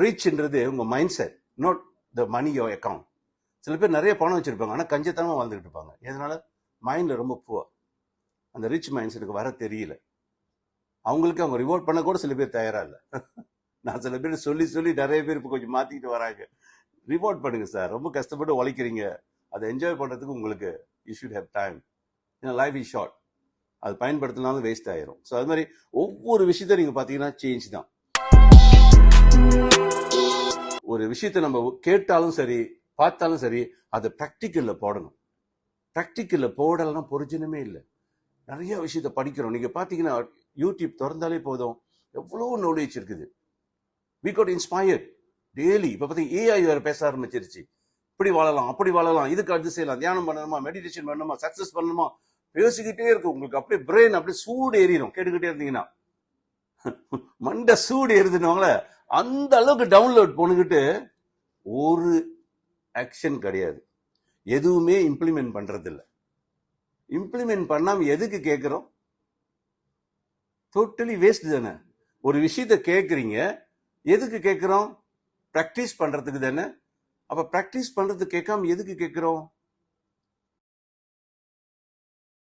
ரிச்ன்றது உங்க mind set, not the money your account. சில பேர் நிறைய பணம் வச்சிருப்பாங்க, ஆனால் கஞ்சத்தனமா வாழ்ந்துட்டு இருப்பாங்க. எதனால? மைண்ட்ல ரொம்ப புவர். அந்த ரிச் மைண்ட் செட்டுக்கு வர தெரியல. அவங்களுக்கு அவங்க ரிவார்ட் பண்ண கூட சில பேர் தயாரா இல்லை. நான் சில பேர் சொல்லி சொல்லி நிறைய பேர் இப்போ கொஞ்சம் மாத்திக்கிட்டு வராங்க. ரிவார்ட் பண்ணுங்க சார், ரொம்ப கஷ்டப்பட்டு உழைக்கிறீங்க, அதை என்ஜாய் பண்றதுக்கு உங்களுக்கு யூ ஷுட் ஹேவ் டைம். ஏன்னா லைஃப் இஸ் ஷார்ட், அது பயன்படுத்தினாலும் வேஸ்ட் ஆயிரும். ஸோ அது மாதிரி ஒவ்வொரு விஷயத்த நீங்க பாத்தீங்கன்னா சேஞ்ச் தான். ஒரு விஷயத்த நம்ம கேட்டாலும் சரி பார்த்தாலும் சரி அதை ப்ராக்டிக்கல்ல போடணும். ப்ராக்டிக்கல்ல போடலாம் பிரயோஜனமே இல்லை. நிறைய விஷயத்த படிக்கிறோம். நீங்க பாத்தீங்கன்னா யூடியூப் திறந்தாலே போதும், எவ்வளவு நாலேஜ் இருக்குது. we got inspired daily. இப்ப பாத்தீங்க ஏஐ வேற பேச ஆரம்பிச்சிருச்சு. இப்படி வாழலாம், அப்படி வாழலாம், இதுக்கு அது செய்யலாம், தியானம் பண்ணணுமா, மெடிடேஷன் பண்ணணுமா, சக்சஸ் பண்ணணுமா, பேசிக்கிட்டே இருக்கு. உங்களுக்கு அப்படியே பிரெயின் அப்படியே சூடு ஏறிடும் கேட்டுக்கிட்டே இருந்தீங்கன்னா. மண்ட சூடு ஏறுதுனால அந்த அளவுக்கு டவுன்லோட் பண்ணிக்கிட்டு ஒரு ஆக்ஷன் கிடையாது, எதுவுமே இம்ப்ளிமெண்ட் பண்றது இல்லை. இம்ப்ளிமெண்ட் பண்ணாம எதுக்கு கேட்கிறோம்? டோட்டலி வேஸ்ட் தானே. ஒரு விஷயத்த கேட்குறீங்க, எதுக்கு கேட்கிறோம்? ப்ராக்டிஸ் பண்றதுக்கு தானே. அப்ப ப்ராக்டிஸ் பண்றதுக்கு கேட்காம எதுக்கு கேட்கிறோம்?